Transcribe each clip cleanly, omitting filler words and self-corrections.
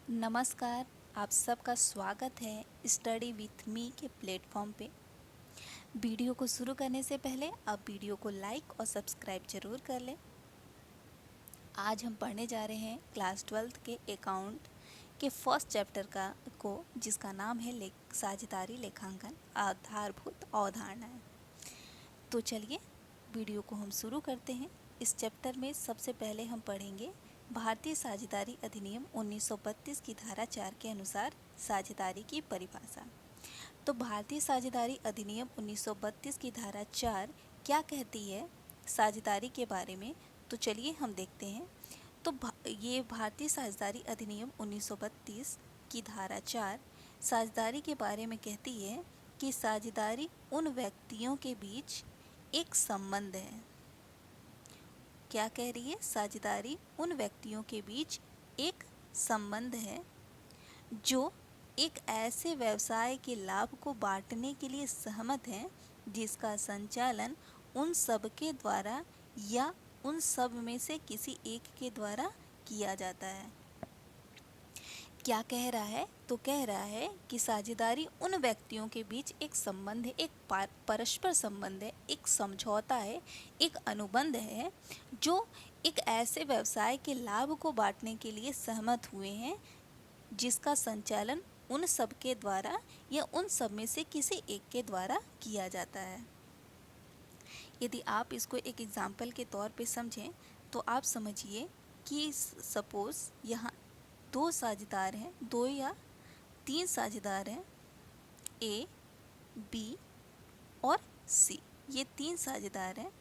नमस्कार। आप सबका स्वागत है स्टडी विथ मी के प्लेटफॉर्म पे। वीडियो को शुरू करने से पहले आप वीडियो को लाइक और सब्सक्राइब जरूर कर लें। आज हम पढ़ने जा रहे हैं क्लास 12 के अकाउंट के फर्स्ट चैप्टर को जिसका नाम है साझेदारी लेखांकन आधारभूत अवधारणाएं। तो चलिए वीडियो को हम शुरू करते हैं। इस चैप्टर में सबसे पहले हम पढ़ेंगे भारतीय साझेदारी अधिनियम 1932 की धारा 4 के अनुसार साझेदारी की परिभाषा। तो भारतीय साझेदारी अधिनियम 1932 की धारा 4 क्या कहती है साझेदारी के बारे में, तो चलिए हम देखते हैं। तो ये भारतीय साझेदारी अधिनियम 1932 की धारा 4 साझेदारी के बारे में कहती है कि साझेदारी उन व्यक्तियों के बीच एक संबंध है। क्या कह रही है? साझेदारी उन व्यक्तियों के बीच एक संबंध है जो एक ऐसे व्यवसाय के लाभ को बांटने के लिए सहमत हैं जिसका संचालन उन सब के द्वारा या उन सब में से किसी एक के द्वारा किया जाता है। क्या कह रहा है? तो कह रहा है कि साझेदारी उन व्यक्तियों के बीच एक संबंध है, एक परस्पर संबंध है, एक समझौता है, एक अनुबंध है जो एक ऐसे व्यवसाय के लाभ को बांटने के लिए सहमत हुए हैं जिसका संचालन उन सब के द्वारा या उन सब में से किसी एक के द्वारा किया जाता है। यदि आप इसको एक एग्जाम्पल के तौर पे समझें तो आप समझिए कि सपोज़ यहाँ दो साझेदार हैं, दो या तीन साझेदार हैं, ए, बी और सी। ये तीन साझेदार हैं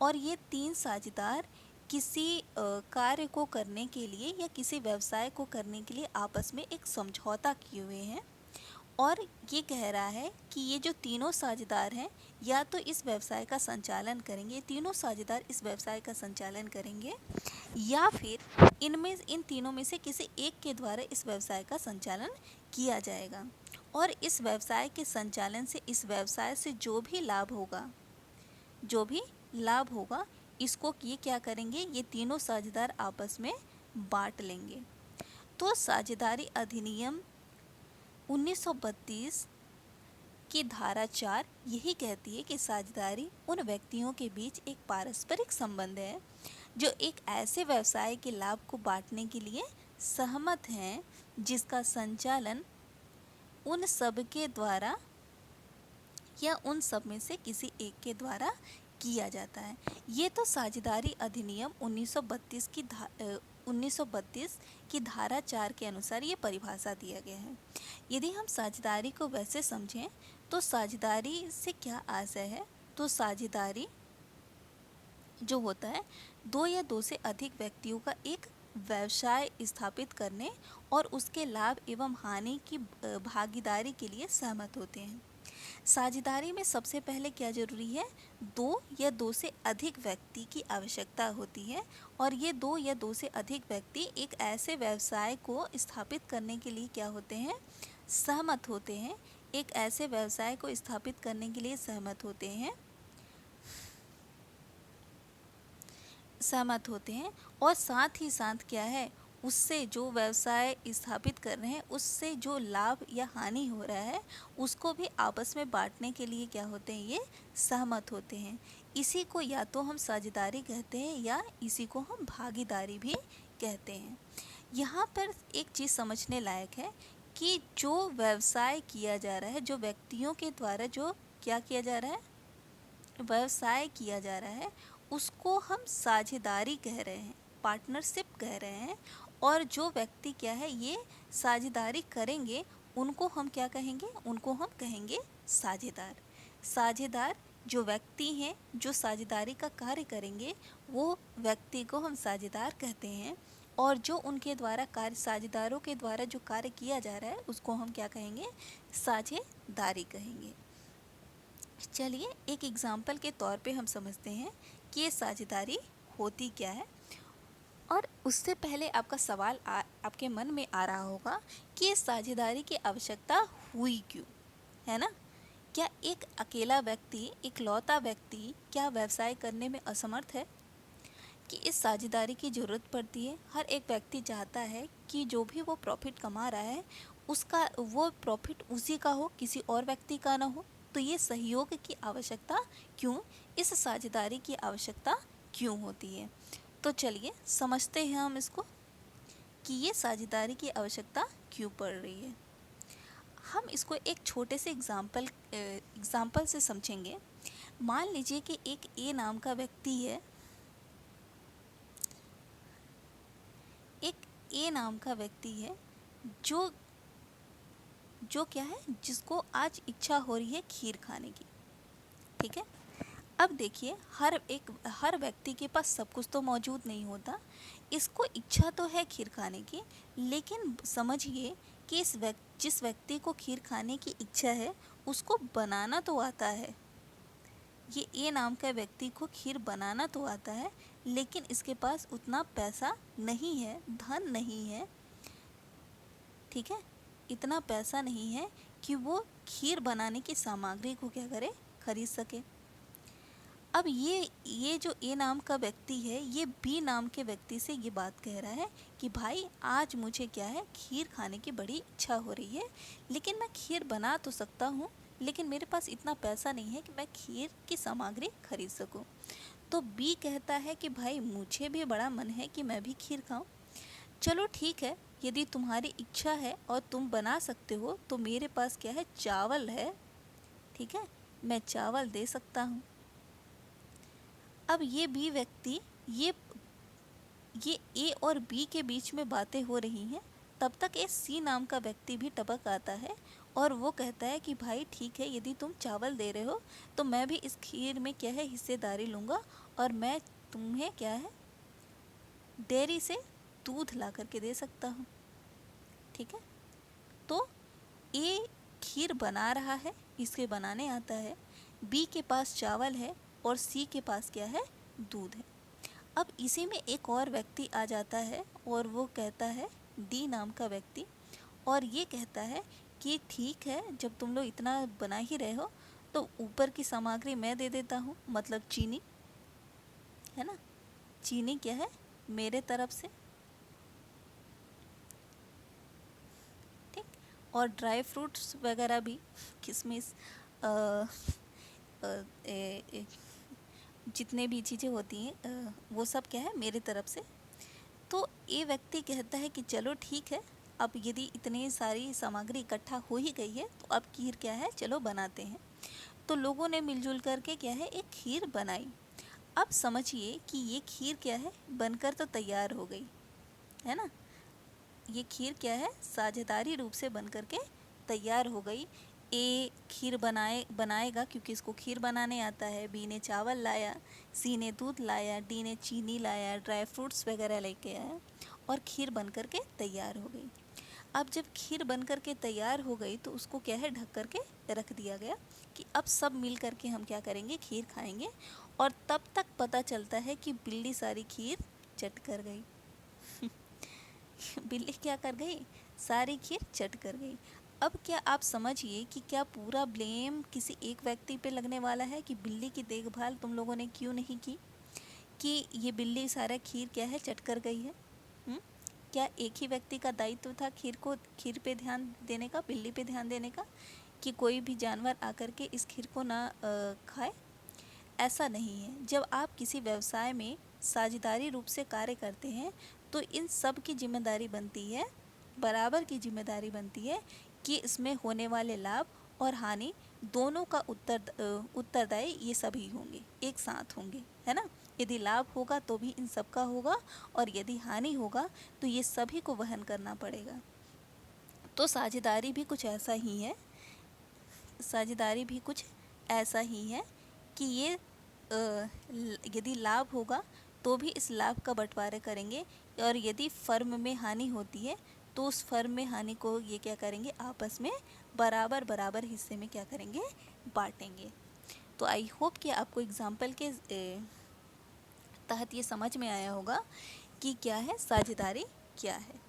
और ये तीन साझेदार किसी कार्य को करने के लिए या किसी व्यवसाय को करने के लिए आपस में एक समझौता किए हुए हैं और ये कह रहा है कि ये जो तीनों साझेदार हैं या तो इस व्यवसाय का संचालन करेंगे, तीनों साझेदार इस व्यवसाय का संचालन करेंगे या फिर इन तीनों में से किसी एक के द्वारा इस व्यवसाय का संचालन किया जाएगा और इस व्यवसाय के संचालन से इस व्यवसाय से जो भी लाभ होगा इसको ये क्या करेंगे, ये तीनों साझेदार आपस में बांट लेंगे। तो साझेदारी अधिनियम 1932 की धारा 4 यही कहती है कि साझेदारी उन व्यक्तियों के बीच एक पारस्परिक संबंध है जो एक ऐसे व्यवसाय के लाभ को बांटने के लिए सहमत हैं जिसका संचालन उन सब के द्वारा या उन सब में से किसी एक के द्वारा किया जाता है। ये तो साझेदारी अधिनियम 1932 की धारा 4 के अनुसार ये परिभाषा दिया गया है। यदि हम साझेदारी को वैसे समझें तो साझेदारी से क्या आशय है? तो साझेदारी जो होता है दो या दो से अधिक व्यक्तियों का एक व्यवसाय स्थापित करने और उसके लाभ एवं हानि की भागीदारी के लिए सहमत होते हैं। साझेदारी में सबसे पहले क्या जरूरी है? दो या दो से अधिक व्यक्ति की आवश्यकता होती है और ये दो या दो से अधिक व्यक्ति एक ऐसे व्यवसाय को स्थापित करने के लिए क्या होते हैं? सहमत होते हैं। एक ऐसे व्यवसाय को स्थापित करने के लिए सहमत होते हैं और साथ ही साथ क्या है, उससे जो व्यवसाय स्थापित कर रहे हैं उससे जो लाभ या हानि हो रहा है उसको भी आपस में बांटने के लिए क्या होते हैं, ये सहमत होते हैं। इसी को या तो हम साझेदारी कहते हैं या इसी को हम भागीदारी भी कहते हैं। यहाँ पर एक चीज़ समझने लायक है कि जो व्यवसाय किया जा रहा है, जो व्यक्तियों के द्वारा जो क्या किया जा रहा है, व्यवसाय किया जा रहा है, उसको हम साझेदारी कह रहे हैं, पार्टनरशिप कह रहे हैं। और जो व्यक्ति क्या है ये साझेदारी करेंगे उनको हम क्या कहेंगे? उनको हम कहेंगे साझेदार। साझेदार जो व्यक्ति हैं जो साझेदारी का कार्य करेंगे वो व्यक्ति को हम साझेदार कहते हैं और जो उनके द्वारा साझेदारों के द्वारा जो कार्य किया जा रहा है उसको हम क्या कहेंगे? साझेदारी कहेंगे। चलिए एक एग्जाम्पल के तौर पे हम समझते हैं कि ये साझेदारी होती क्या है। और उससे पहले आपका सवाल आपके मन में आ रहा होगा कि ये साझेदारी की आवश्यकता हुई क्यों, है ना? क्या एक अकेला व्यक्ति, इकलौता व्यक्ति क्या व्यवसाय करने में असमर्थ है कि इस साझेदारी की ज़रूरत पड़ती है? हर एक व्यक्ति चाहता है कि जो भी वो प्रॉफिट कमा रहा है उसका वो प्रॉफिट उसी का हो, किसी और व्यक्ति का ना हो। तो ये सहयोग की आवश्यकता क्यों, इस साझेदारी की आवश्यकता क्यों होती है। तो चलिए समझते हैं हम इसको कि ये साझेदारी की आवश्यकता क्यों पड़ रही है। हम इसको एक छोटे से एग्जाम्पल से समझेंगे। मान लीजिए कि एक ए नाम का व्यक्ति है, एक ए नाम का व्यक्ति है जो जो क्या है, जिसको आज इच्छा हो रही है खीर खाने की। ठीक है। अब देखिए हर व्यक्ति के पास सब कुछ तो मौजूद नहीं होता। इसको इच्छा तो है खीर खाने की, लेकिन समझिए कि जिस व्यक्ति को खीर खाने की इच्छा है उसको बनाना तो आता है। ये ए नाम का व्यक्ति को खीर बनाना तो आता है, लेकिन इसके पास उतना पैसा नहीं है, धन नहीं है। ठीक है, इतना पैसा नहीं है कि वो खीर बनाने की सामग्री को क्या करे, खरीद सके। अब ये जो ए नाम का व्यक्ति है, ये बी नाम के व्यक्ति से ये बात कह रहा है कि भाई आज मुझे क्या है, खीर खाने की बड़ी इच्छा हो रही है, लेकिन मैं खीर बना तो सकता हूँ, लेकिन मेरे पास इतना पैसा नहीं है कि मैं खीर की सामग्री खरीद सकूँ। तो बी कहता है कि भाई मुझे भी बड़ा मन है कि मैं भी खीर खाऊं। चलो ठीक है, यदि तुम्हारी इच्छा है और तुम बना सकते हो तो मेरे पास क्या है, चावल है। ठीक है, मैं चावल दे सकता हूँ। अब ये बी व्यक्ति, ये ए और बी के बीच में बातें हो रही हैं। तब तक एक सी नाम का व्यक्ति भी टपक आता है और वो कहता है कि भाई ठीक है, यदि तुम चावल दे रहे हो तो मैं भी इस खीर में क्या है, हिस्सेदारी लूँगा और मैं तुम्हें क्या है, डेयरी से दूध ला करके दे सकता हूँ। ठीक है, तो ए खीर बना रहा है, इसके बनाने आता है। बी के पास चावल है और सी के पास क्या है, दूध है। अब इसी में एक और व्यक्ति आ जाता है और वो कहता है, डी नाम का व्यक्ति, और ये कहता है कि ठीक है, जब तुम लोग इतना बना ही रहे हो तो ऊपर की सामग्री मैं दे देता हूँ, मतलब चीनी, है ना, चीनी क्या है मेरे तरफ से। ठीक, और ड्राई फ्रूट्स वगैरह भी, किशमिश, जितने भी चीज़ें होती हैं वो सब क्या है मेरे तरफ से। तो ये व्यक्ति कहता है कि चलो ठीक है, अब यदि इतनी सारी सामग्री इकट्ठा हो ही गई है तो अब खीर क्या है, चलो बनाते हैं। तो लोगों ने मिलजुल करके क्या है, एक खीर बनाई। अब समझिए कि ये खीर क्या है, बनकर तो तैयार हो गई, है ना। ये खीर क्या है, साझेदारी रूप से बनकर के तैयार हो गई। ए खीर बनाएगा क्योंकि इसको खीर बनाने आता है। बी ने चावल लाया, सी ने दूध लाया, डी ने चीनी लाया, ड्राई फ्रूट्स वगैरह लेके आया और खीर बनकर के तैयार हो गई। अब जब खीर बनकर के तैयार हो गई तो उसको क्या है, ढक कर के रख दिया गया कि अब सब मिल कर के हम क्या करेंगे, खीर खाएंगे। और तब तक पता चलता है कि बिल्ली सारी खीर चट कर गई। बिल्ली क्या कर गई, सारी खीर चट कर गई। अब क्या आप समझिए कि क्या पूरा ब्लेम किसी एक व्यक्ति पे लगने वाला है कि बिल्ली की देखभाल तुम लोगों ने क्यों नहीं की, कि ये बिल्ली सारा खीर क्या है, चट कर गई है। हुँ? क्या एक ही व्यक्ति का दायित्व था खीर पे ध्यान देने का, बिल्ली पे ध्यान देने का, कि कोई भी जानवर आकर के इस खीर को ना खाए? ऐसा नहीं है। जब आप किसी व्यवसाय में साझेदारी रूप से कार्य करते हैं तो इन सब की जिम्मेदारी बनती है, बराबर की जिम्मेदारी बनती है कि इसमें होने वाले लाभ और हानि दोनों का उत्तरदायी ये सभी होंगे, एक साथ होंगे, है ना। यदि लाभ होगा तो भी इन सब का होगा और यदि हानि होगा तो ये सभी को वहन करना पड़ेगा। तो साझेदारी भी कुछ ऐसा ही है, साझेदारी भी कुछ ऐसा ही है कि ये यदि लाभ होगा तो भी इस लाभ का बंटवारा करेंगे, और यदि फर्म में हानि होती है तो उस फर्म में हानि को ये क्या करेंगे, आपस में बराबर बराबर हिस्से में क्या करेंगे, बांटेंगे। तो आई होप कि आपको एग्जाम्पल के तहत ये समझ में आया होगा कि क्या है साझेदारी, क्या है।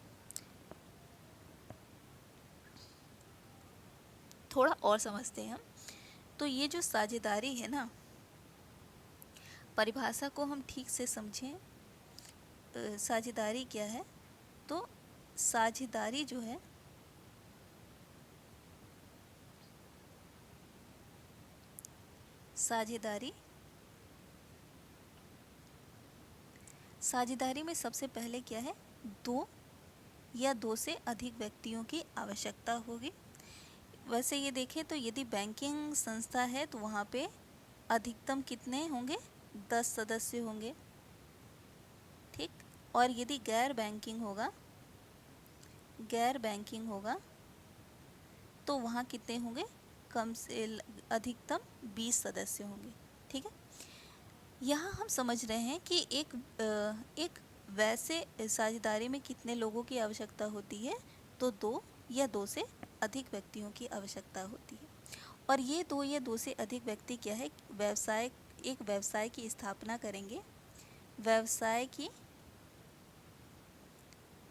थोड़ा और समझते हैं हम। तो ये जो साझेदारी है ना, परिभाषा को हम ठीक से समझें। साझेदारी क्या है, तो साझेदारी जो है साझेदारी में सबसे पहले क्या है, दो या दो से अधिक व्यक्तियों की आवश्यकता होगी। वैसे ये देखें तो यदि बैंकिंग संस्था है तो वहाँ पे अधिकतम कितने होंगे, 10 सदस्य होंगे, ठीक। और यदि गैर बैंकिंग होगा तो वहाँ कितने होंगे, कम से अधिकतम 20 सदस्य होंगे, ठीक है। यहाँ हम समझ रहे हैं कि एक वैसे साझेदारी में कितने लोगों की आवश्यकता होती है, तो दो या दो से अधिक व्यक्तियों की आवश्यकता होती है। और ये दो या दो से अधिक व्यक्ति क्या है, एक व्यवसाय की स्थापना करेंगे,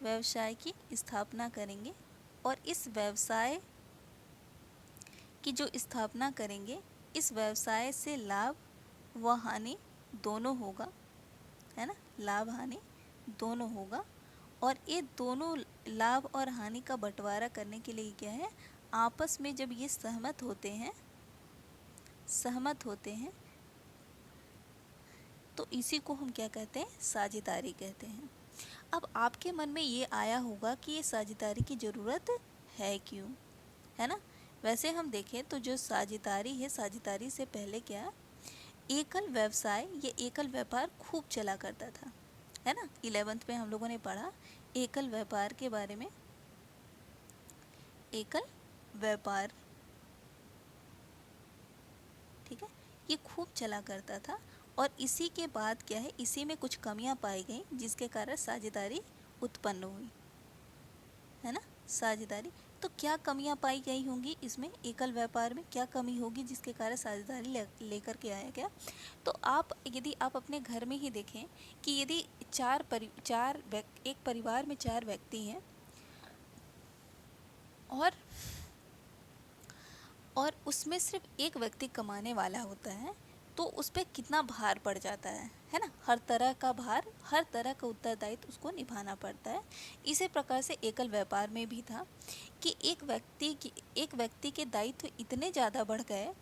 व्यवसाय की स्थापना करेंगे। और इस व्यवसाय की जो स्थापना करेंगे, इस व्यवसाय से लाभ व हानि दोनों होगा, है ना, लाभ हानि दोनों होगा। और ये दोनों लाभ और हानि का बंटवारा करने के लिए क्या है, आपस में जब ये सहमत होते हैं तो इसी को हम क्या कहते हैं, साझेदारी कहते हैं। अब आपके मन में ये आया होगा कि ये साझेदारी की ज़रूरत है क्यों, है ना। वैसे हम देखें तो जो साझेदारी है, साझेदारी से पहले क्या, एकल व्यवसाय या एकल व्यापार खूब चला करता था, है ना। 11th में हम लोगों ने पढ़ा एकल व्यापार के बारे में। एकल व्यापार, ठीक है, ये खूब चला करता था। और इसी के बाद क्या है, इसी में कुछ कमियां पाई गई जिसके कारण साझेदारी उत्पन्न हुई, है ना, साझेदारी। तो क्या कमियां पाई गई होंगी इसमें, एकल व्यापार में क्या कमी होगी जिसके कारण साझेदारी लेकर के आया गया। तो यदि आप अपने घर में ही देखें कि यदि एक परिवार में 4 व्यक्ति हैं और उसमें सिर्फ एक व्यक्ति कमाने वाला होता है, तो उस पर कितना भार पड़ जाता है ना। हर तरह का भार, हर तरह का उत्तरदायित्व उसको निभाना पड़ता है। इसी प्रकार से एकल व्यापार में भी था कि एक व्यक्ति के दायित्व इतने ज़्यादा बढ़ गए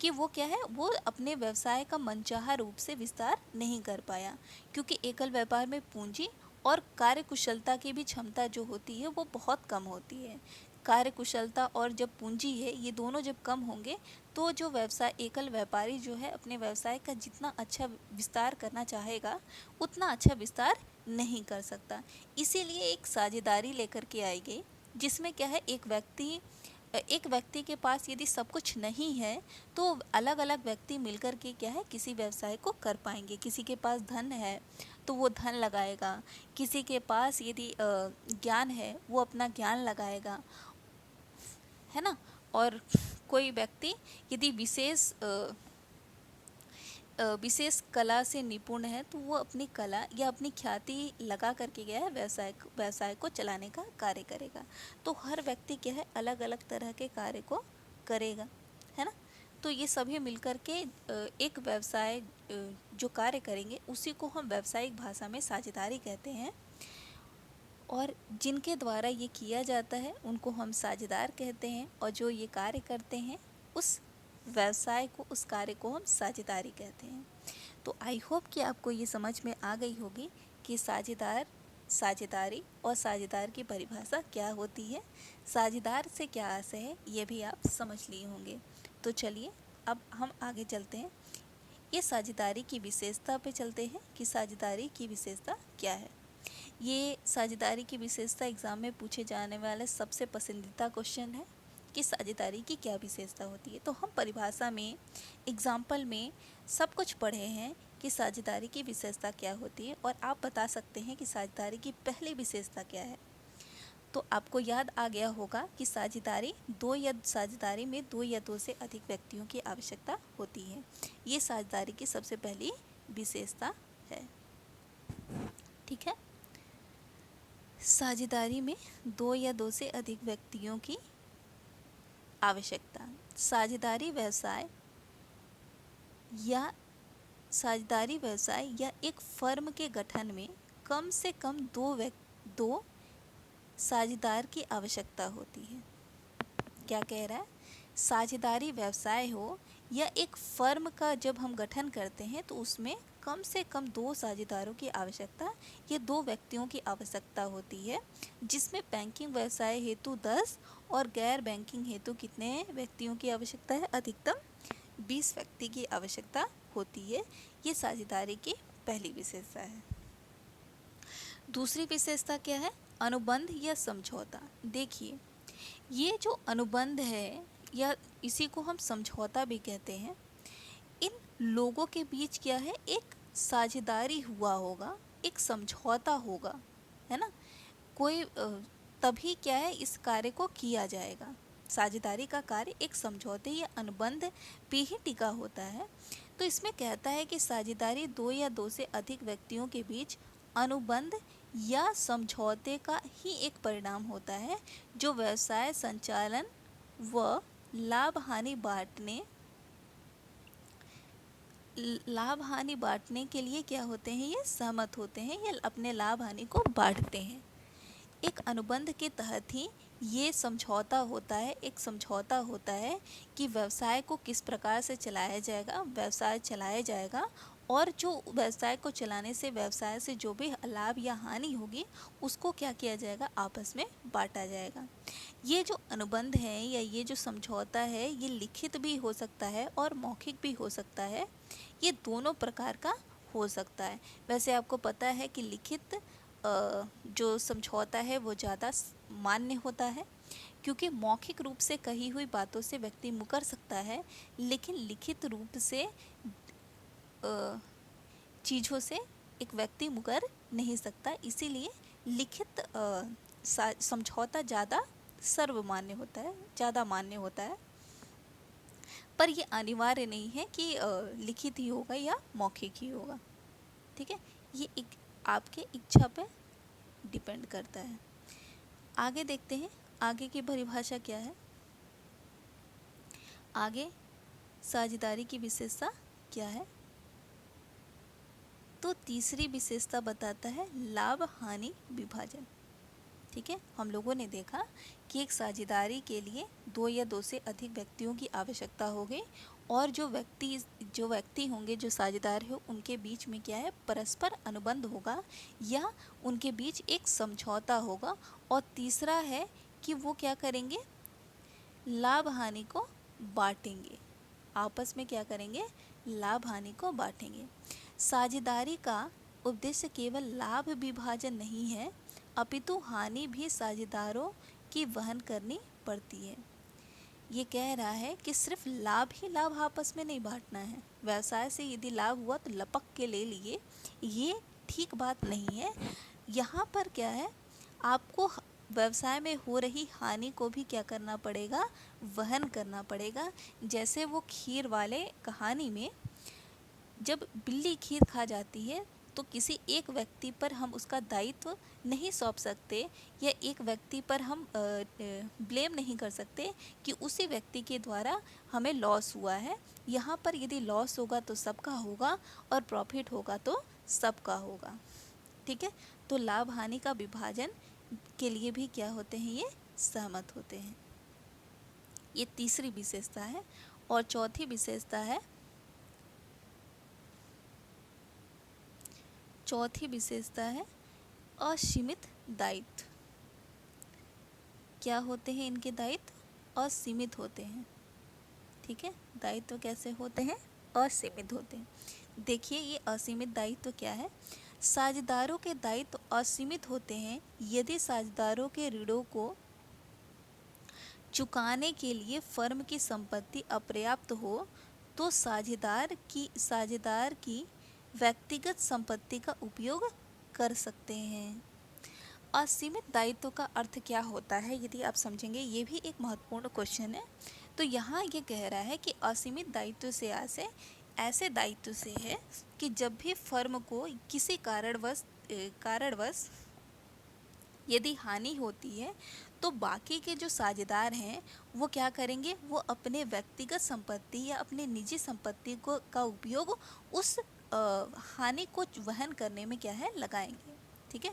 कि वो क्या है, वो अपने व्यवसाय का मनचाहा रूप से विस्तार नहीं कर पाया, क्योंकि एकल व्यापार में पूंजी और कार्यकुशलता की भी क्षमता जो होती है वो बहुत कम होती है। कार्यकुशलता और जब पूंजी है, ये दोनों जब कम होंगे तो जो एकल व्यापारी जो है अपने व्यवसाय का जितना अच्छा विस्तार करना चाहेगा उतना अच्छा विस्तार नहीं कर सकता। इसीलिए एक साझेदारी लेकर के आई गई, जिसमें क्या है, एक व्यक्ति के पास यदि सब कुछ नहीं है तो अलग अलग व्यक्ति मिलकर के क्या है, किसी व्यवसाय को कर पाएंगे। किसी के पास धन है तो वो धन लगाएगा, किसी के पास यदि ज्ञान है वो अपना ज्ञान लगाएगा, है ना। और कोई व्यक्ति यदि विशेष कला से निपुण है तो वो अपनी कला या अपनी ख्याति लगा करके गया है व्यवसाय को चलाने का कार्य करेगा। तो हर व्यक्ति क्या है, अलग अलग तरह के कार्य को करेगा, है ना। तो ये सभी मिलकर के एक व्यवसाय जो कार्य करेंगे उसी को हम व्यावसायिक भाषा में साझेदारी कहते हैं। और जिनके द्वारा ये किया जाता है उनको हम साझेदार कहते हैं, और जो ये कार्य करते हैं उस व्यवसाय को, उस कार्य को हम साझेदारी कहते हैं। तो आई होप कि आपको ये समझ में आ गई होगी कि साझेदारी और साझेदार की परिभाषा क्या होती है, साझेदार से क्या आशय है, ये भी आप समझ लिए होंगे। तो चलिए अब हम आगे चलते हैं, ये साझेदारी की विशेषता पे चलते हैं कि साझेदारी की विशेषता क्या है। ये साझेदारी की विशेषता एग्ज़ाम में पूछे जाने वाले सबसे पसंदीदा क्वेश्चन है कि साझेदारी की क्या विशेषता होती है। तो हम परिभाषा में, एग्जाम्पल में सब कुछ पढ़े हैं कि साझेदारी की विशेषता क्या होती है, और आप बता सकते हैं कि साझेदारी की पहली विशेषता क्या है। तो आपको याद आ गया होगा कि साझेदारी में दो या दो से अधिक व्यक्तियों की आवश्यकता होती है। ये साझेदारी की सबसे पहली विशेषता है, ठीक है। साझेदारी में दो या दो से अधिक व्यक्तियों की आवश्यकता। साझेदारी व्यवसाय या एक फर्म के गठन में कम से कम दो साझेदार की आवश्यकता होती है। क्या कह रहा है? साझेदारी व्यवसाय हो या एक फर्म का जब हम गठन करते हैं तो उसमें कम से कम 2 साझेदारों की आवश्यकता या 2 व्यक्तियों की आवश्यकता होती है, जिसमें बैंकिंग व्यवसाय हेतु 10 और गैर बैंकिंग हेतु कितने व्यक्तियों की आवश्यकता है? अधिकतम 20 व्यक्ति की आवश्यकता होती है। ये साझेदारी की पहली विशेषता है। दूसरी विशेषता क्या है? अनुबंध या समझौता। देखिए, ये जो अनुबंध है या इसी को हम समझौता भी कहते हैं, इन लोगों के बीच क्या है? एक साझेदारी हुआ होगा, एक समझौता होगा, है ना? कोई तभी क्या है, इस कार्य को किया जाएगा। साझेदारी का कार्य एक समझौते या अनुबंध पे ही टिका होता है। तो इसमें कहता है कि साझेदारी 2 या 2 से अधिक व्यक्तियों के बीच अनुबंध या समझौते का ही एक परिणाम होता है, जो व्यवसाय संचालन व लाभ हानि बांटने के लिए क्या होते हैं? ये सहमत होते हैं या अपने लाभ हानि को बांटते हैं। एक अनुबंध के तहत ही ये समझौता होता है, एक समझौता होता है कि व्यवसाय को किस प्रकार से चलाया जाएगा, व्यवसाय चलाया जाएगा, और जो व्यवसाय को चलाने से व्यवसाय से जो भी लाभ या हानि होगी उसको क्या किया जाएगा? आपस में बांटा जाएगा। ये जो अनुबंध है या ये जो समझौता है, ये लिखित भी हो सकता है और मौखिक भी हो सकता है। ये दोनों प्रकार का हो सकता है। वैसे आपको पता है कि लिखित जो समझौता है वो ज़्यादा मान्य होता है, क्योंकि मौखिक रूप से कही हुई बातों से व्यक्ति मुकर सकता है, लेकिन लिखित रूप से चीज़ों से एक व्यक्ति मुकर नहीं सकता। इसीलिए लिखित समझौता ज़्यादा सर्वमान्य होता है, ज़्यादा मान्य होता है। पर ये अनिवार्य नहीं है कि लिखित ही होगा या मौखिक ही होगा। ठीक है, ये एक आपके इच्छा पे डिपेंड करता है। आगे देखते हैं, आगे की परिभाषा क्या है। आगे साझेदारी की विशेषता क्या है? तो तीसरी विशेषता बताता है लाभ हानि विभाजन। ठीक है, हम लोगों ने देखा कि एक साझेदारी के लिए 2 या 2 से अधिक व्यक्तियों की आवश्यकता होगी, और जो व्यक्ति होंगे, जो साझेदार है, उनके बीच में क्या है? परस्पर अनुबंध होगा या उनके बीच एक समझौता होगा। और तीसरा है कि वो क्या करेंगे? लाभ हानि को बांटेंगे, आपस में क्या करेंगे? लाभ हानि को बांटेंगे। साझेदारी का उद्देश्य केवल लाभ विभाजन नहीं है, अपितु हानि भी साझेदारों की वहन करनी पड़ती है। ये कह रहा है कि सिर्फ लाभ ही लाभ आपस में नहीं बांटना है। व्यवसाय से यदि लाभ हुआ तो लपक के ले लिए, ये ठीक बात नहीं है। यहाँ पर क्या है? आपको व्यवसाय में हो रही हानि को भी क्या करना पड़ेगा? वहन करना पड़ेगा। जैसे वो खीर वाले कहानी में, जब बिल्ली खीर खा जाती है तो किसी एक व्यक्ति पर हम उसका दायित्व नहीं सौंप सकते, या एक व्यक्ति पर हम ब्लेम नहीं कर सकते कि उसी व्यक्ति के द्वारा हमें लॉस हुआ है। यहाँ पर यदि लॉस होगा तो सबका होगा, और प्रॉफिट होगा तो सबका होगा। ठीक है, तो लाभ हानि का विभाजन के लिए भी क्या होते हैं? ये सहमत होते हैं। ये तीसरी विशेषता है। और चौथी विशेषता है, असीमित दायित्व। क्या होते हैं इनके दायित्व? असीमित होते हैं। ठीक है, दायित्व कैसे होते हैं? असीमित होते हैं। देखिए, ये असीमित दायित्व क्या है? साझेदारों के दायित्व असीमित होते हैं यदि साझेदारों के ऋणों को चुकाने के लिए फर्म की संपत्ति अपर्याप्त हो तो साझेदार की व्यक्तिगत संपत्ति का उपयोग कर सकते हैं। असीमित दायित्व का अर्थ क्या होता है, यदि आप समझेंगे, ये भी एक महत्वपूर्ण क्वेश्चन है। तो यहाँ ये कह रहा है कि असीमित दायित्व से ऐसे दायित्व से है कि जब भी फर्म को किसी कारणवश यदि हानि होती है तो बाकी के जो साझेदार हैं वो क्या करेंगे? वो अपने व्यक्तिगत संपत्ति या अपने निजी संपत्ति का उपयोग उस हानि को वहन करने में क्या है? लगाएंगे। ठीक है,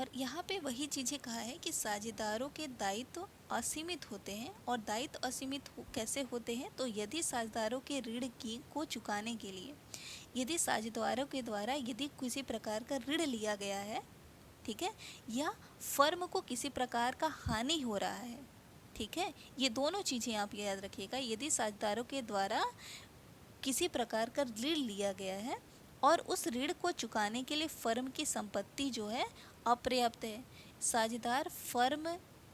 और यहाँ पे वही चीज़ें कहा है कि साझेदारों के दायित्व असीमित होते हैं। और दायित्व असीमित कैसे होते हैं? तो यदि साझेदारों के ऋण की को चुकाने के लिए, यदि साझेदारों के द्वारा यदि किसी प्रकार का ऋण लिया गया है, ठीक है, या फर्म को किसी प्रकार का हानि हो रहा है, ठीक है, ये दोनों चीज़ें आप याद रखिएगा। यदि साझेदारों के द्वारा किसी प्रकार का ऋण लिया गया है और उस ऋण को चुकाने के लिए फर्म की संपत्ति जो है अपर्याप्त है, साझेदार फर्म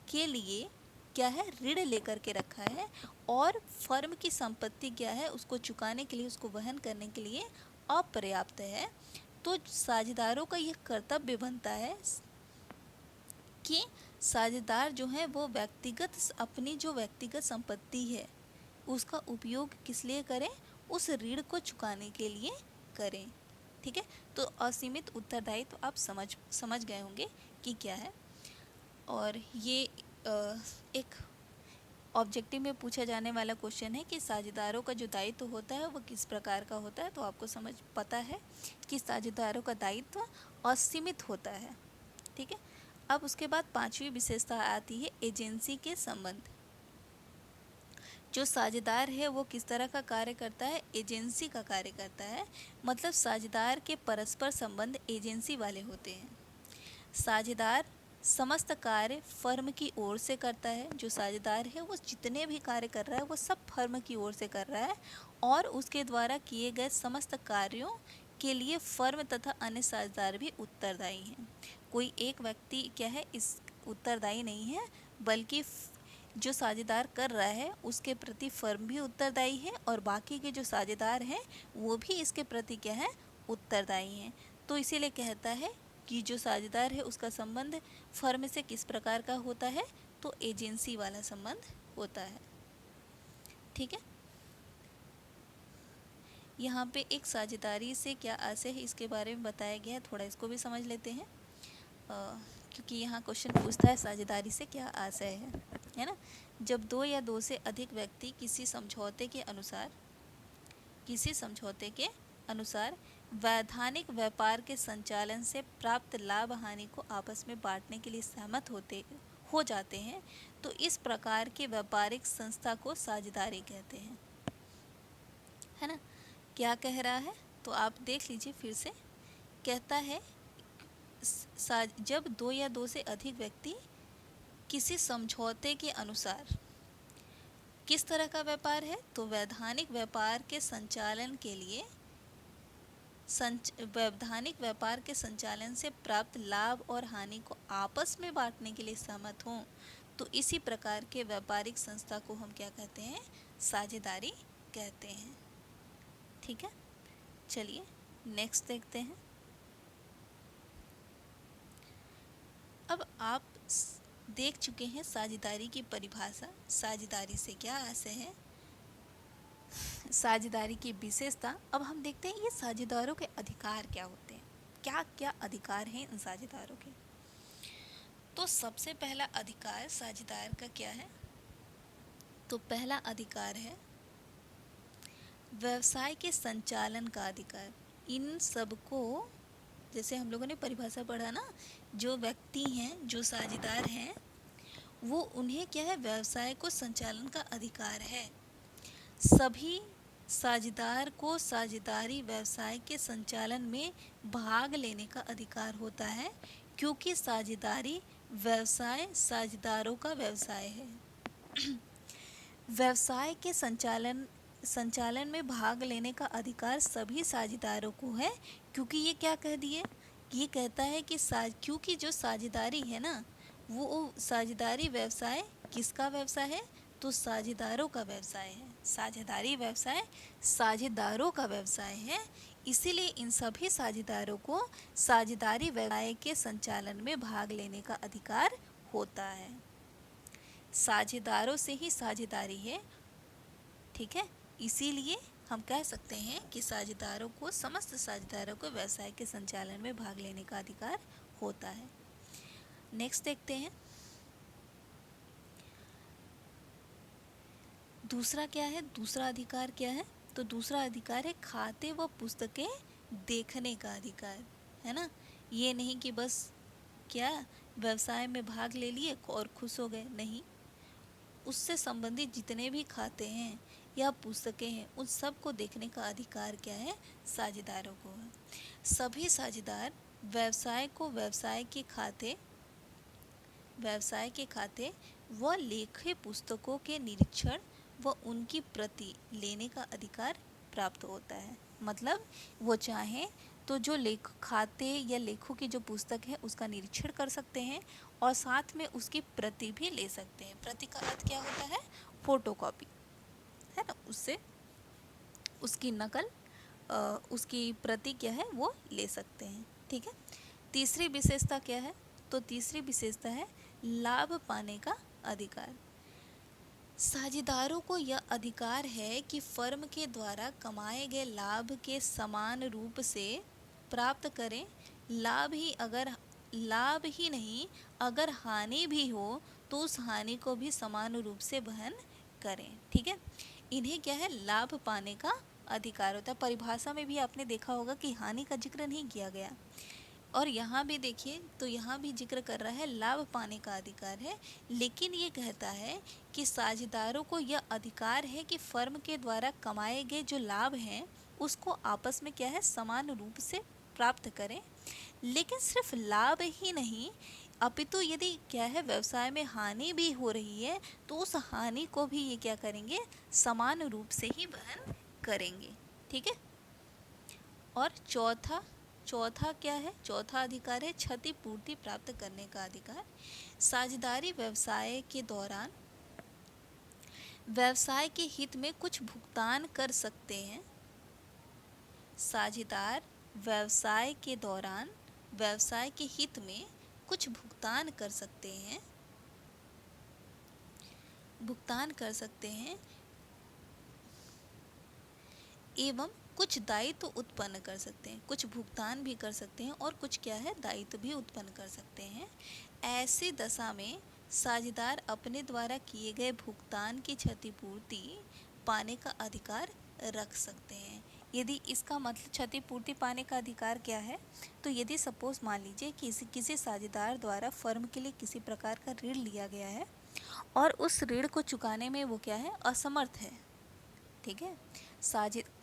के लिए क्या है, ऋण लेकर के रखा है और फर्म की संपत्ति क्या है, उसको चुकाने के लिए, उसको वहन करने के लिए अपर्याप्त है, तो साझेदारों का यह कर्तव्य बनता है कि साझेदार जो है वो व्यक्तिगत अपनी जो व्यक्तिगत संपत्ति है उसका उपयोग किस लिए करें, उस ऋण को चुकाने के लिए करें। ठीक है, तो असीमित उत्तरदायित्व आप समझ गए होंगे कि क्या है। और ये एक ऑब्जेक्टिव में पूछा जाने वाला क्वेश्चन है कि साझेदारों का जो दायित्व होता है वो किस प्रकार का होता है। तो आपको पता है कि साझेदारों का दायित्व असीमित होता है। ठीक है, अब उसके बाद पांचवी विशेषता आती है एजेंसी के संबंध। जो साझेदार है वो किस तरह का कार्य करता है, एजेंसी का कार्य करता है। मतलब साझेदार के परस्पर संबंध एजेंसी वाले होते हैं। साझेदार समस्त कार्य फर्म की ओर से करता है। जो साझेदार है वो जितने भी कार्य कर रहा है वो सब फर्म की ओर से कर रहा है और उसके द्वारा किए गए समस्त कार्यों के लिए फर्म तथा अन्य साझेदार भी उत्तरदायी हैं। कोई एक व्यक्ति क्या है इस उत्तरदायी नहीं है, बल्कि जो साझेदार कर रहा है उसके प्रति फर्म भी उत्तरदायी है और बाकी के जो साझेदार हैं वो भी इसके प्रति क्या है, उत्तरदायी हैं। तो इसीलिए कहता है कि जो साझेदार है उसका संबंध फर्म से किस प्रकार का होता है, तो एजेंसी वाला संबंध होता है। ठीक है, यहाँ पे एक साझेदारी से क्या आशय है इसके बारे में बताया गया है, थोड़ा इसको भी समझ लेते हैं। क्योंकि यहाँ क्वेश्चन पूछता है साझेदारी से क्या आशय है ना। जब दो या दो से अधिक व्यक्ति किसी समझौते के अनुसार वैधानिक व्यापार के संचालन से प्राप्त लाभ हानि को आपस में बांटने के लिए सहमत हो जाते हैं, तो इस प्रकार के व्यापारिक संस्था को साझेदारी कहते हैं। है ना, क्या कह रहा है तो आप देख लीजिए फिर से। कहता है जब दो या दो से अधिक व्यक्ति किसी समझौते के अनुसार किस तरह का व्यापार है, तो वैधानिक व्यापार के संचालन के लिए वैधानिक व्यापार के संचालन से प्राप्त लाभ और हानि को आपस में बांटने के लिए सहमत हों, तो इसी प्रकार के व्यापारिक संस्था को हम क्या कहते हैं, साझेदारी कहते हैं। ठीक है, चलिए नेक्स्ट देखते हैं। अब आप देख चुके हैं साझेदारी की परिभाषा, साझेदारी से क्या आशय है, साझेदारी की विशेषता। अब हम देखते हैं ये साझेदारों के अधिकार क्या होते हैं, क्या क्या अधिकार हैं इन साझेदारों के। तो सबसे पहला अधिकार साझेदार का क्या है, तो पहला अधिकार है व्यवसाय के संचालन का अधिकार। इन सबको, जैसे हम लोगों ने परिभाषा पढ़ा ना, जो व्यक्ति हैं, जो साझेदार हैं, वो उन्हें क्या है, व्यवसाय को संचालन का अधिकार है। सभी साझेदार को साझेदारी व्यवसाय के संचालन में भाग लेने का अधिकार होता है, क्योंकि साझेदारी व्यवसाय साझेदारों का व्यवसाय है। व्यवसाय के संचालन में भाग लेने का अधिकार सभी साझेदारों को है, क्योंकि ये क्या कह दिए, ये कहता है कि क्योंकि जो साझेदारी है ना, वो साझेदारी व्यवसाय किसका व्यवसाय है, तो साझेदारों का व्यवसाय है। साझेदारी व्यवसाय साझेदारों का व्यवसाय है, इसीलिए इन सभी साझेदारों को साझेदारी व्यवसाय के संचालन में भाग लेने का अधिकार होता है। साझेदारों से ही साझेदारी है। ठीक है, इसीलिए हम कह सकते हैं कि साझेदारों को, समस्त साझेदारों को व्यवसाय के संचालन में भाग लेने का अधिकार होता है। नेक्स्ट देखते हैं, दूसरा क्या है, दूसरा अधिकार क्या है, तो दूसरा अधिकार है खाते व पुस्तकें देखने का अधिकार। है ना, ये नहीं कि बस क्या व्यवसाय में भाग ले लिए और खुश हो गए? नहीं, उससे संबंधित जितने भी खाते हैं या पुस्तकें हैं उन सब को देखने का अधिकार क्या है? साझेदारों को है। सभी साझेदार व्यवसाय के खाते व लेखे पुस्तकों के निरीक्षण व उनकी प्रति लेने का अधिकार प्राप्त होता है। मतलब वो चाहें तो जो खाते या लेखों की जो पुस्तक है उसका निरीक्षण कर सकते हैं और साथ में उसकी प्रति भी ले सकते हैं। प्रति का अर्थ क्या होता है? फोटोकॉपी, है ना, उससे उसकी नकल उसकी प्रति क्या है वो ले सकते हैं। ठीक है। तीसरी विशेषता क्या है? तो तीसरी विशेषता है लाभ पाने का अधिकार। साझेदारों को यह अधिकार है कि फर्म के द्वारा कमाए गए लाभ के समान रूप से प्राप्त करें। लाभ ही नहीं, अगर हानि भी हो तो उस हानि को भी समान रूप से वहन करें। ठीक है। इन्हें क्या है? लाभ पाने का अधिकार होता है। परिभाषा में भी आपने देखा होगा कि हानि का जिक्र नहीं किया गया, और यहाँ भी देखिए तो यहाँ भी जिक्र कर रहा है लाभ पाने का अधिकार है, लेकिन ये कहता है कि साझेदारों को यह अधिकार है कि फर्म के द्वारा कमाए गए जो लाभ हैं उसको आपस में क्या है? समान रूप से प्राप्त करें। लेकिन सिर्फ लाभ ही नहीं, अपितु यदि क्या है व्यवसाय में हानि भी हो रही है तो उस हानि को भी ये क्या करेंगे? समान रूप से ही वहन करेंगे। ठीक है। और चौथा क्या है? चौथा अधिकार है क्षतिपूर्ति प्राप्त करने का अधिकार। साझेदारी व्यवसाय के दौरान व्यवसाय के हित में कुछ भुगतान कर सकते हैं। साझेदार व्यवसाय के दौरान व्यवसाय के हित में कुछ भुगतान कर सकते हैं एवं कुछ दायित्व उत्पन्न कर सकते हैं। कुछ भुगतान भी कर सकते हैं और कुछ क्या है? दायित्व भी उत्पन्न कर सकते हैं। ऐसी दशा में साझेदार अपने द्वारा किए गए भुगतान की क्षतिपूर्ति पाने का अधिकार रख सकते हैं। यदि इसका मतलब क्षतिपूर्ति पाने का अधिकार क्या है? तो यदि सपोज मान लीजिए किसी साझेदार द्वारा फर्म के लिए किसी प्रकार का ऋण लिया गया है और उस ऋण को चुकाने में वो क्या है? असमर्थ है। ठीक है।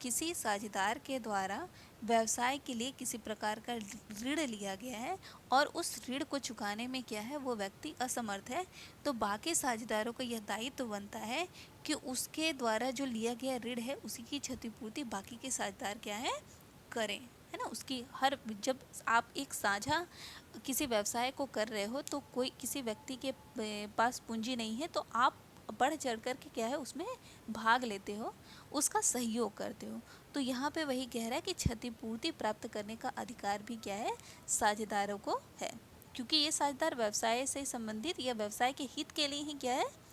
किसी साझेदार के द्वारा व्यवसाय के लिए किसी प्रकार का ऋण लिया गया है और उस ऋण को चुकाने में क्या है? वो व्यक्ति असमर्थ है, तो बाकी साझेदारों का यह दायित्व बनता है कि उसके द्वारा जो लिया गया ऋण है उसी की क्षतिपूर्ति बाकी के साझेदार क्या है? करें, है ना। उसकी जब आप एक साझा किसी व्यवसाय को कर रहे हो तो कोई किसी व्यक्ति के पास पूंजी नहीं है तो आप बढ़ चढ़ कर के क्या है उसमें भाग लेते हो, उसका सहयोग करते हो। तो यहाँ पे वही कह रहा है कि क्षतिपूर्ति प्राप्त करने का अधिकार भी क्या है? साझेदारों को है, क्योंकि ये साझेदार व्यवसाय से संबंधित या व्यवसाय के हित के लिए ही क्या है?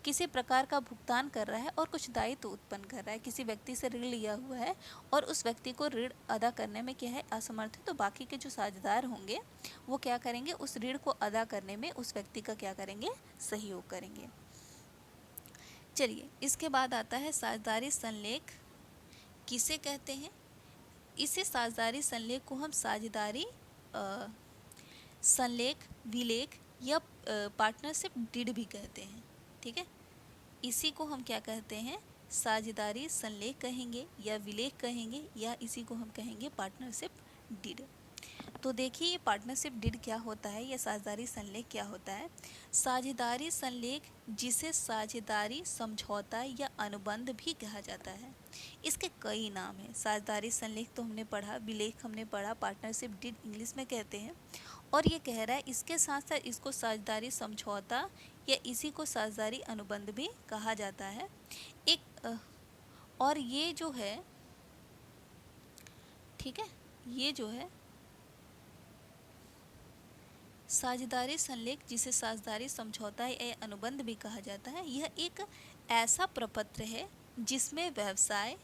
किसी प्रकार का भुगतान कर रहा है और कुछ दायित्व उत्पन्न कर रहा है। किसी व्यक्ति से ऋण लिया हुआ है और उस व्यक्ति को ऋण अदा करने में क्या है? असमर्थ है, तो बाकी के जो साझेदार होंगे वो क्या करेंगे? उस ऋण को अदा करने में उस व्यक्ति का क्या करेंगे? सहयोग करेंगे। चलिए, इसके बाद आता है साझेदारी संलेख किसे कहते हैं? इसे साझेदारी संलेख को हम साझेदारी संलेख, विलेख या पार्टनरशिप डीड भी कहते हैं। ठीक है। इसी को हम क्या कहते हैं? साझेदारी संलेख कहेंगे या विलेख कहेंगे या इसी को हम कहेंगे पार्टनरशिप डीड। तो देखिए ये पार्टनरशिप डीड क्या होता है या साझेदारी संलेख क्या होता है? साझेदारी संलेख जिसे साझेदारी समझौता या अनुबंध भी कहा जाता है, इसके कई नाम हैं। साझेदारी संलेख तो हमने पढ़ा, विलेख हमने पढ़ा, पार्टनरशिप डीड इंग्लिश में कहते हैं। और ये कह रहा है इसके साथ साथ इसको साझेदारी समझौता या इसी को साझेदारी अनुबंध भी कहा जाता है। और ये जो है, ठीक है, ये जो है साझेदारी संलेख जिसे साझेदारी समझौता या अनुबंध भी कहा जाता है, यह एक ऐसा प्रपत्र है जिसमें व्यवसाय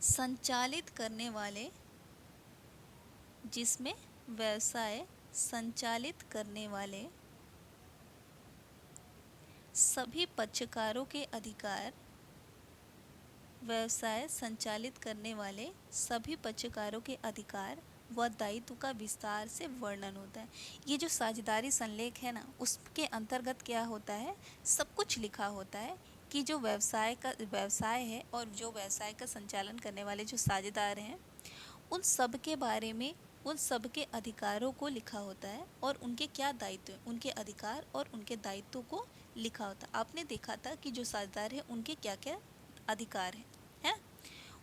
संचालित करने वाले सभी पक्षकारों के अधिकार व्यवसाय संचालित करने वाले सभी पक्षकारों के अधिकार व दायित्व का विस्तार से वर्णन होता है। ये जो साझेदारी संलेख है ना, उसके अंतर्गत क्या होता है, सब कुछ लिखा होता है कि जो व्यवसाय है और जो व्यवसाय का संचालन करने वाले जो साझेदार हैं, उन सब के बारे में, उन सब के अधिकारों को लिखा होता है और उनके क्या दायित्व हैं, उनके अधिकार और उनके दायित्वों को लिखा होता है। आपने देखा था कि जो साझेदार है उनके क्या क्या अधिकार हैं,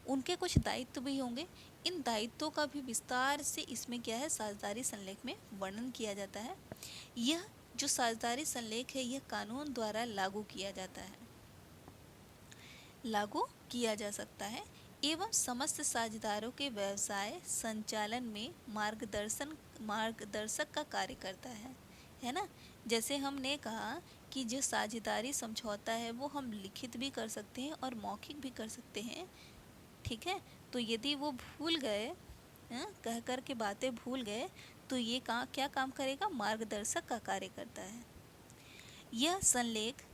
उनके कुछ दायित्व भी होंगे। इन दायित्वों का भी विस्तार से इसमें क्या है, साझेदारी संलेख में वर्णन किया जाता है। यह जो साझेदारी संलेख है, यह कानून द्वारा लागू किया जाता है, लागू किया जा सकता है एवं समस्त साझेदारों के व्यवसाय संचालन में मार्गदर्शक का कार्य करता है ना। जैसे हमने कहा कि जो साझेदारी समझौता है वो हम लिखित भी कर सकते हैं और मौखिक भी कर सकते हैं, ठीक है। तो यदि वो भूल गए, कह कर के बातें भूल गए, तो ये क्या काम करेगा, मार्गदर्शक का कार्य करता है। यह संलेख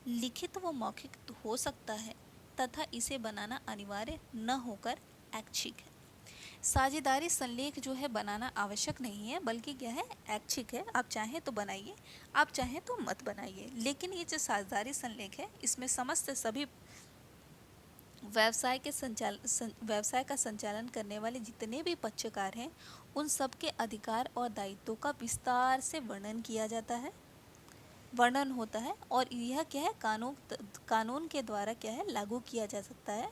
लिखित व मौखिक हो सकता है तथा इसे बनाना अनिवार्य न होकर ऐच्छिक है। साझेदारी संलेख जो है बनाना आवश्यक नहीं है, बल्कि क्या है, ऐच्छिक है। आप चाहें तो बनाइए, आप चाहें तो मत बनाइए। लेकिन ये जो साझेदारी संलेख है, इसमें समस्त सभी व्यवसाय का संचालन करने वाले जितने भी पक्षकार हैं, उन सब के अधिकार और दायित्वों का विस्तार से वर्णन होता है और यह क्या है, कानून के द्वारा क्या है, लागू किया जा सकता है।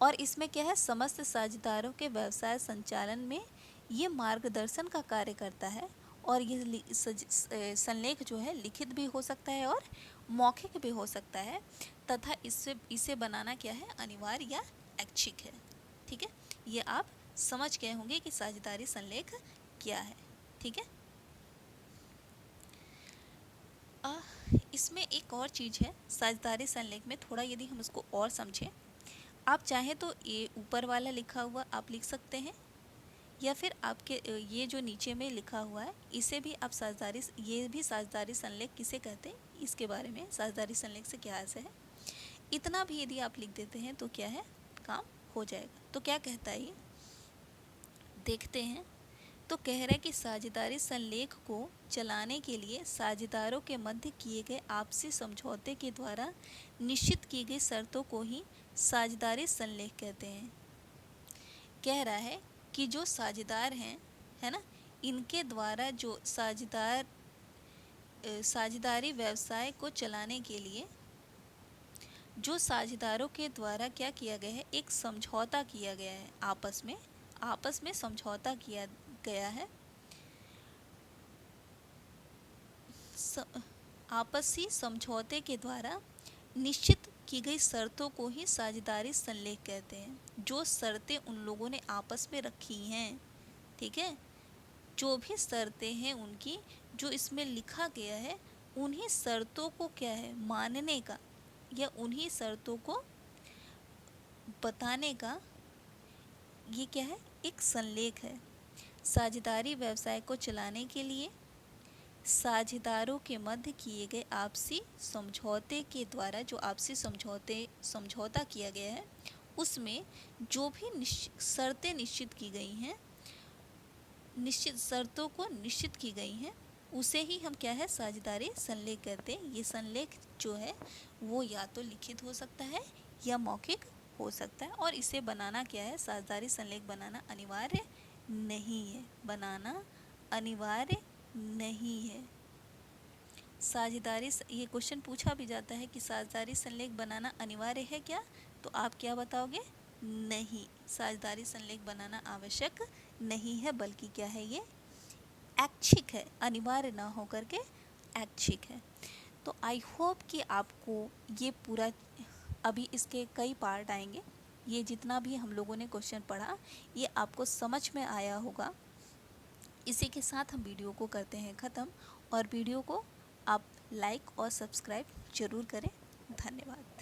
और इसमें क्या है, समस्त साझेदारों के व्यवसाय संचालन में ये मार्गदर्शन का कार्य करता है। और ये संलेख जो है लिखित भी हो सकता है और मौखिक भी हो सकता है तथा इसे बनाना क्या है, अनिवार्य या ऐच्छिक है, ठीक है। ये आप समझ गए होंगे कि साझेदारी संलेख क्या है, ठीक है। इसमें एक और चीज़ है साझेदारी संलेख में, थोड़ा यदि हम उसको और समझें, आप चाहें तो ये ऊपर वाला लिखा हुआ आप लिख सकते हैं, या फिर आपके ये जो नीचे में लिखा हुआ है इसे भी आप ये भी साझेदारी संलेख किसे कहते हैं, इसके बारे में साझेदारी संलेख से क्या अर्थ है, इतना भी यदि आप लिख देते हैं तो क्या है, काम हो जाएगा। तो क्या कहता है ये, देखते हैं। तो कह रहा है कि साझेदारी संलेख को चलाने के लिए साझेदारों के मध्य किए गए आपसी समझौते के द्वारा निश्चित की गई शर्तों को ही साझेदारी संलेख कहते हैं। कह रहा है कि जो साझेदार हैं, है ना, इनके द्वारा जो साझेदारी व्यवसाय को चलाने के लिए जो साझेदारों के द्वारा क्या किया गया है, एक समझौता किया गया है, आपस में समझौता किया गया है। आपसी समझौते के द्वारा निश्चित की गई शर्तों को ही साझेदारी संलेख कहते हैं। जो शर्तें उन लोगों ने आपस में रखी हैं, ठीक है, जो भी शर्तें हैं उनकी, जो इसमें लिखा गया है, उन्हीं शर्तों को क्या है, मानने का या उन्हीं शर्तों को बताने का ये क्या है, एक संलेख है। साझेदारी व्यवसाय को चलाने के लिए साझेदारों के मध्य किए गए आपसी समझौते के द्वारा जो आपसी समझौता किया गया है, उसमें जो भी शर्तें निश्चित की गई हैं, निश्चित शर्तों को निश्चित की गई हैं, उसे ही हम क्या है, साझेदारी संलेख कहते हैं। ये संलेख जो है वो या तो लिखित हो सकता है या मौखिक हो सकता है, और इसे बनाना क्या है, साझेदारी संलेख बनाना अनिवार्य नहीं है, बनाना अनिवार्य नहीं है। साझेदारी, ये क्वेश्चन पूछा भी जाता है कि साझेदारी संलेख बनाना अनिवार्य है क्या, तो आप क्या बताओगे, नहीं, साझेदारी संलेख बनाना आवश्यक नहीं है, बल्कि क्या है, ये ऐच्छिक है, अनिवार्य ना होकर के ऐच्छिक है। तो आई होप कि आपको ये पूरा, अभी इसके कई पार्ट आएंगे, ये जितना भी हम लोगों ने क्वेश्चन पढ़ा ये आपको समझ में आया होगा। इसी के साथ हम वीडियो को करते हैं ख़त्म, और वीडियो को आप लाइक और सब्सक्राइब ज़रूर करें। धन्यवाद।